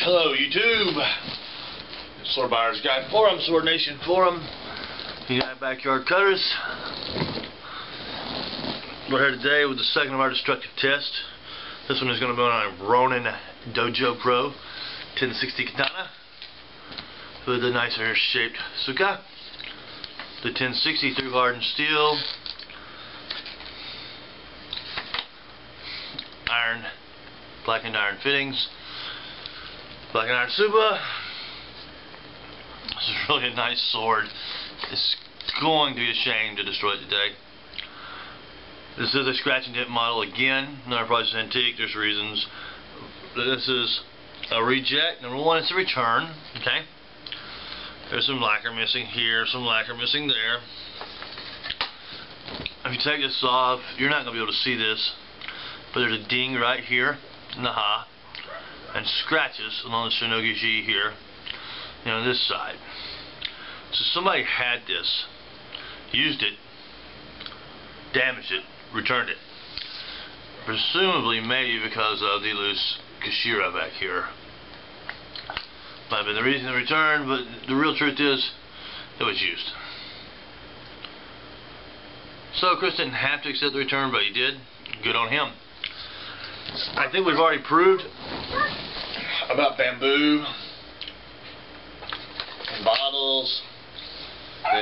Hello YouTube, Sword Buyer's Guide Forum, Sword Nation Forum. You got backyard cutters. We're here today with the second of our destructive tests. This one is going to be on a Ronin Dojo Pro 1060 Katana with a nicer shaped suka. The 1060 through hardened steel, iron, blackened iron fittings, blackened iron suba. This is really a nice sword. It's going to be a shame to destroy it today. This is a scratch and dent model again. Another price antique. There's reasons. This is a reject. Number one, it's a return. Okay. There's some lacquer missing here, some lacquer missing there. If you take this off, you're not going to be able to see this, but there's a ding right here in the ha, and scratches along the shinogi here, on this side. So somebody had this, used it, damaged it, returned it. Presumably, maybe because of the loose kashira back here. Might have been the reason to return, but the real truth is, it was used. So Chris didn't have to accept the return, but he did. Good on him. I think we've already proved about bamboo and bottles,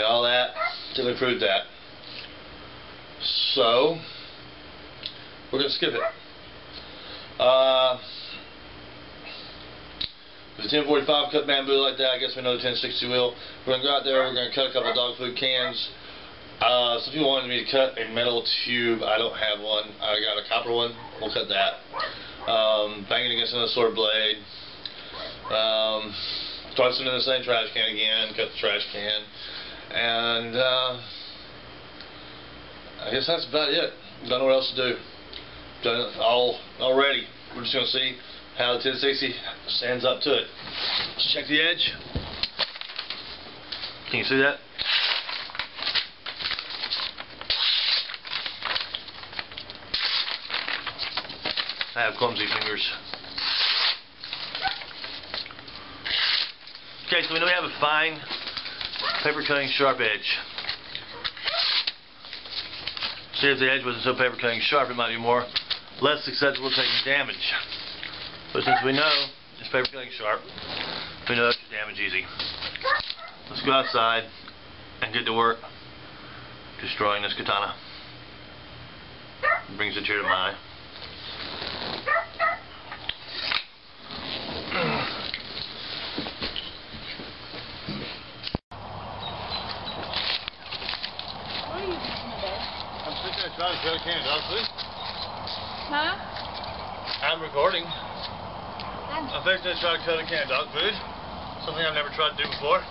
all that. I think we proved that. So we're going to skip it. With a 1045 cut bamboo like that, I guess we know the 1060 will. We're going to go out there, we're going to cut a couple of dog food cans. Some people wanted me to cut a metal tube. I don't have one. I got a copper one. We'll cut that. Bang it against another sword blade. Toss it in the same trash can again. Cut the trash can. And I guess that's about it. Don't know what else to do. Done it all already. We're just going to see how the 1060 stands up to it. Let's check the edge. Can you see that? I have clumsy fingers. Okay, so we know we have a fine paper cutting sharp edge. See, if the edge wasn't so paper cutting sharp, it might be less susceptible to taking damage. But since we know it's paper cutting sharp, we know it's damage easy. Let's go outside and get to work destroying this katana. It brings a tear to my eye. I'm thinking of trying to cut a can of dog food. Huh? I'm recording. I'm fixing to try to cut a can of dog food. Something I've never tried to do before.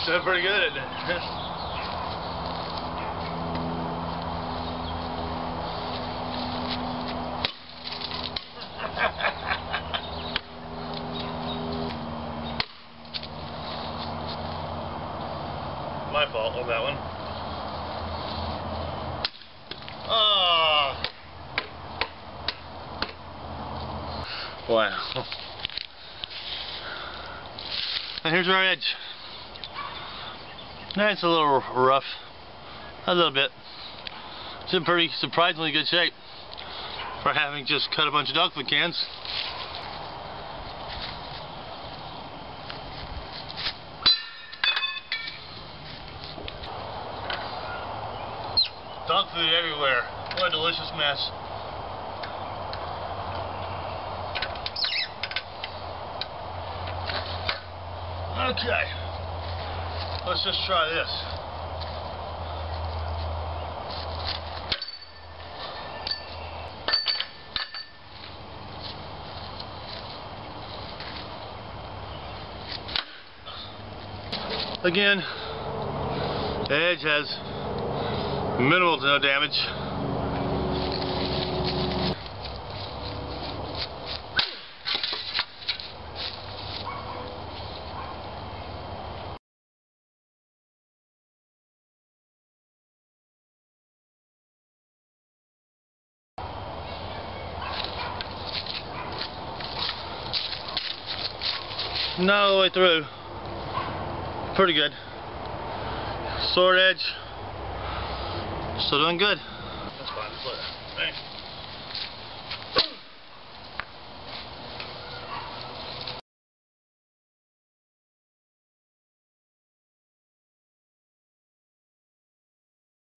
That's pretty good, isn't it? My fault on that one. Oh. Wow. And here's our edge. Now it's a little rough, a little bit. It's in pretty surprisingly good shape for having just cut a bunch of dog food cans. Dog food everywhere. What a delicious mess. Okay, let's just try this. Again, the edge has minimal to no damage. Not all the way through. Pretty good. Sword edge. Still doing good. That's fine. Just let it.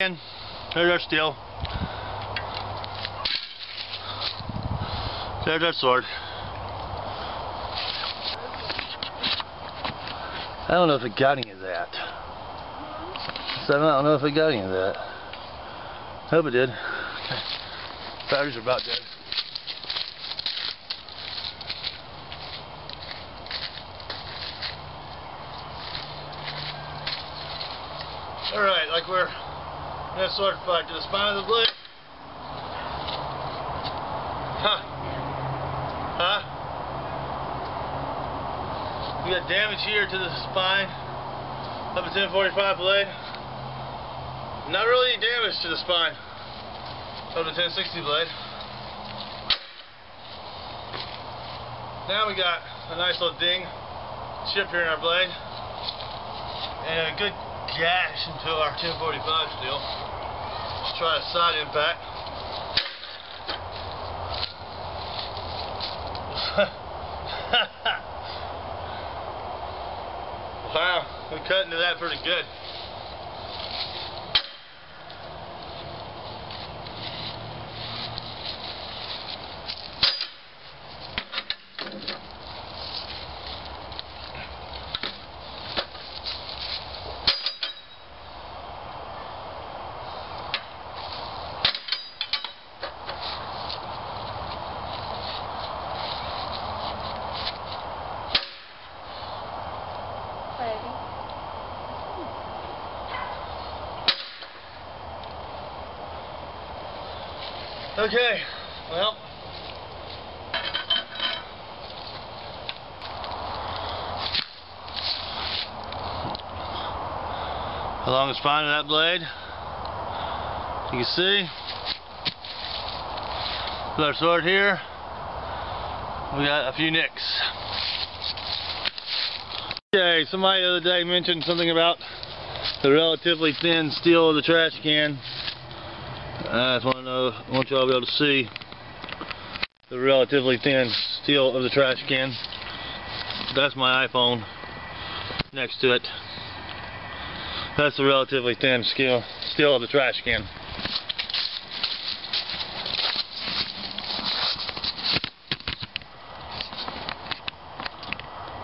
And there's our steel. There's our sword. I don't know if it got any of that. So I don't know if it got any of that. Hope it did. Okay. Batteries are about dead. Alright, like we're in a sword fight to the spine of the blade. Huh. Huh? We got damage here to the spine of a 1045 blade. Not really any damage to the spine of the 1060 blade. Now we got a nice little ding chip here in our blade and a good gash into our 1045 steel. Let's try a side impact. Wow, we cut into that pretty good. Okay, well, along the spine of that blade, you can see, with our sword here, we got a few nicks. Okay, somebody the other day mentioned something about the relatively thin steel of the trash can. I just want to know, I want y'all to be able to see the relatively thin steel of the trash can. That's my iPhone next to it. That's the relatively thin steel of the trash can.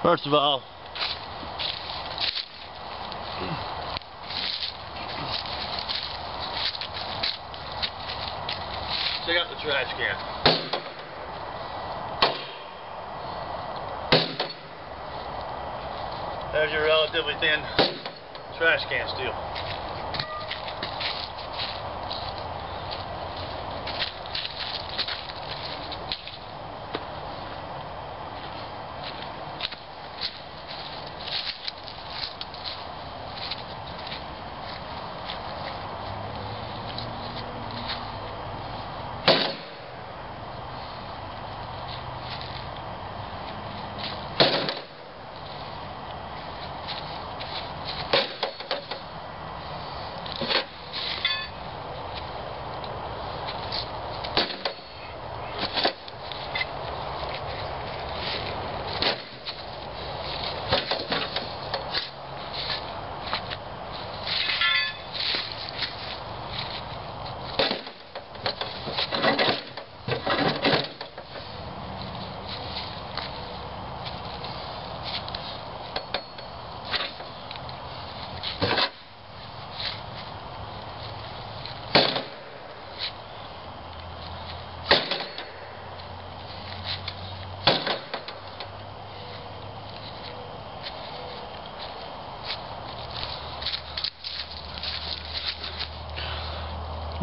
First of all, check out the trash can. There's your relatively thin trash can steel.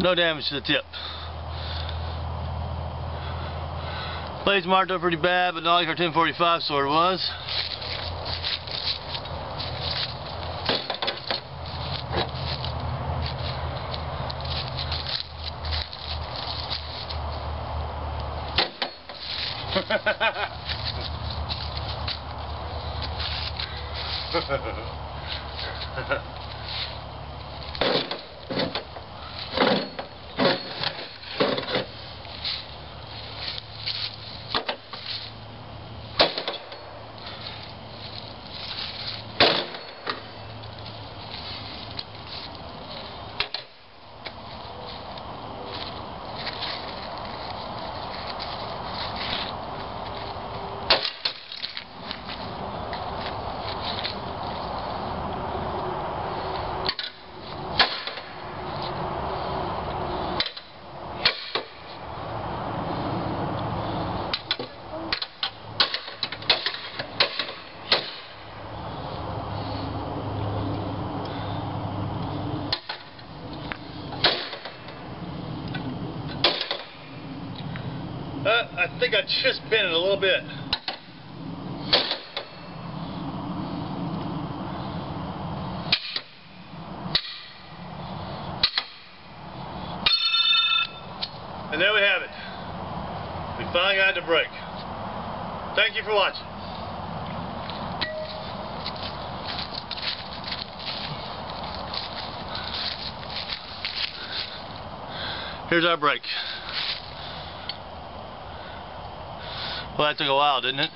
No damage to the tip. Blade's marked up pretty bad, but not like our 1045 sword was. I think I just bent it a little bit. And there we have it. We finally got it to break. Thank you for watching. Here's our break. Well, that took a while, didn't it?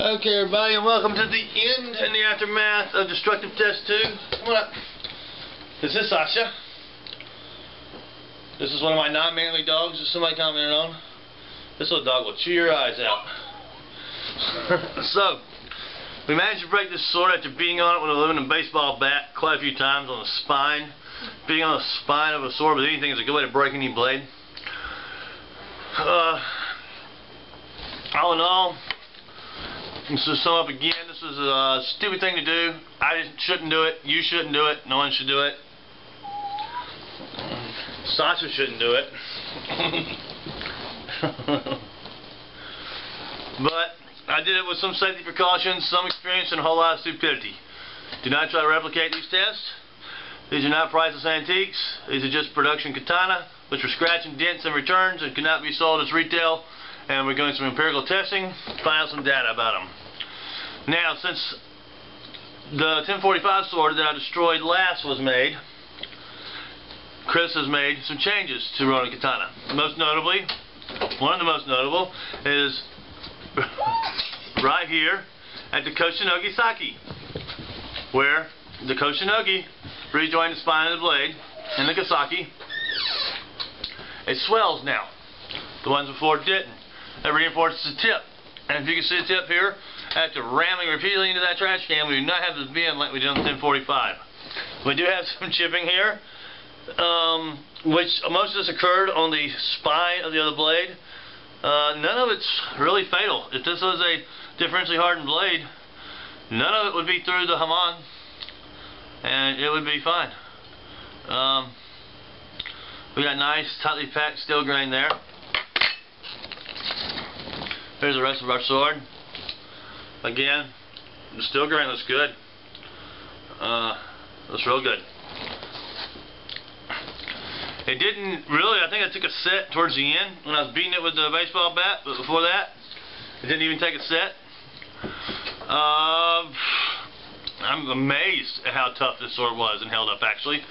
Okay, everybody, and welcome to the end and the aftermath of Destructive Test 2. Come on up. This is Sasha. This is one of my non-manly dogs that somebody commented on. This little dog will chew your eyes out. So, we managed to break this sword after beating on it with an aluminum baseball bat quite a few times on the spine. Beating on the spine of a sword with anything is a good way to break any blade. All in all, to sum up again, this was a stupid thing to do. I shouldn't do it. You shouldn't do it. No one should do it. Sasha shouldn't do it. But I did it with some safety precautions, some experience, and a whole lot of stupidity. Do not try to replicate these tests. These are not priceless antiques. These are just production katana, which were scratch and dents and returns and could not be sold as retail. And we're doing some empirical testing to find out some data about them. Now, since the 1045 sword that I destroyed last was made, Chris has made some changes to Ronin Katana. Most notably, one of the most notable is right here at the Koshinogi Saki, where the Koshinogi rejoined the spine of the blade in the Kasaki. It swells now. The ones before didn't. That reinforces the tip. And if you can see the tip here, after ramming repeatedly into that trash can, we do not have this bend like we did on the 1045. We do have some chipping here, which most of this occurred on the spine of the other blade. None of it's really fatal. If this was a differentially hardened blade, none of it would be through the Haman, and it would be fine. We got nice, tightly packed steel grain there. Here's the rest of our sword. Again, the steel grain looks good. Looks real good. It didn't really, I think I took a set towards the end when I was beating it with the baseball bat, but before that, it didn't even take a set. I'm amazed at how tough this sword was and held up, actually.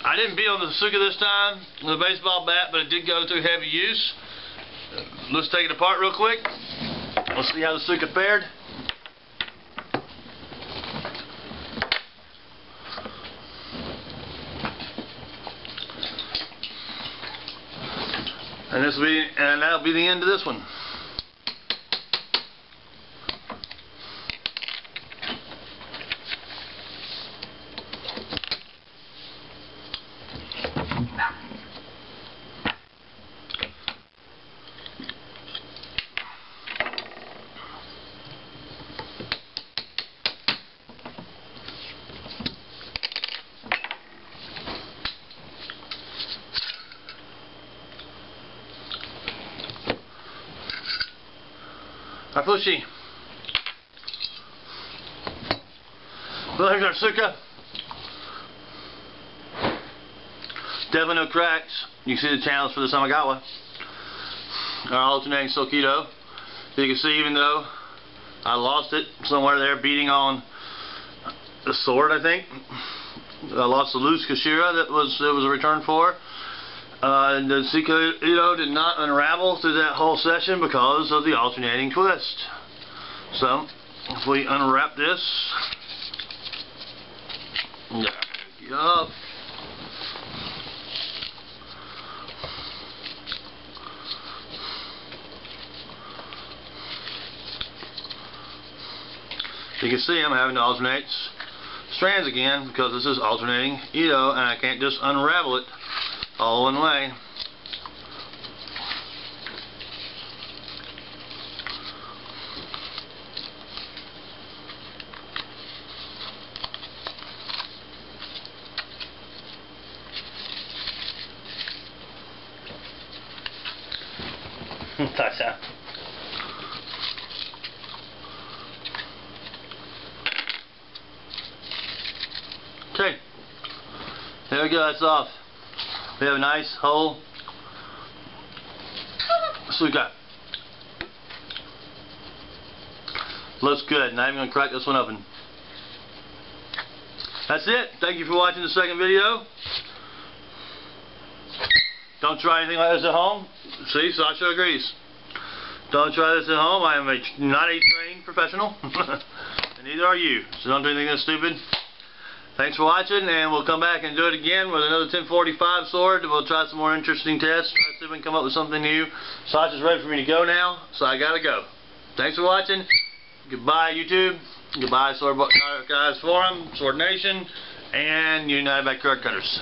I didn't beat on the Suka this time with a baseball bat, but it did go through heavy use. Let's take it apart real quick. Let's see how the Suka fared. And that'll be the end of this one. Fushi. Well, here's our Suka. Definitely no cracks. You can see the channels for the Samagawa. Our alternating Sokido. You can see, even though I lost it somewhere there beating on the sword, I think. I lost the loose Kashira that was a return for. The Sokido did not unravel through that whole session because of the alternating twist. So, if we unwrap this, there we go. You can see I'm having to alternate strands again because this is alternating Ito, and I can't just unravel it all one way. Okay, there we go, that's off. We have a nice whole Suka. Looks good. Not even going to crack this one open. That's it. Thank you for watching the second video. Don't try anything like this at home. See, Sasha agrees. Don't try this at home. I am not a trained professional. And neither are you. So don't do anything that's stupid. Thanks for watching, and we'll come back and do it again with another 1045 sword. We'll try some more interesting tests. Try to see if we can come up with something new. Sasha's ready for me to go now, so I gotta go. Thanks for watching. Goodbye, YouTube. Goodbye, Sword Guys Forum, Sword Nation, and United Backyard Cutters.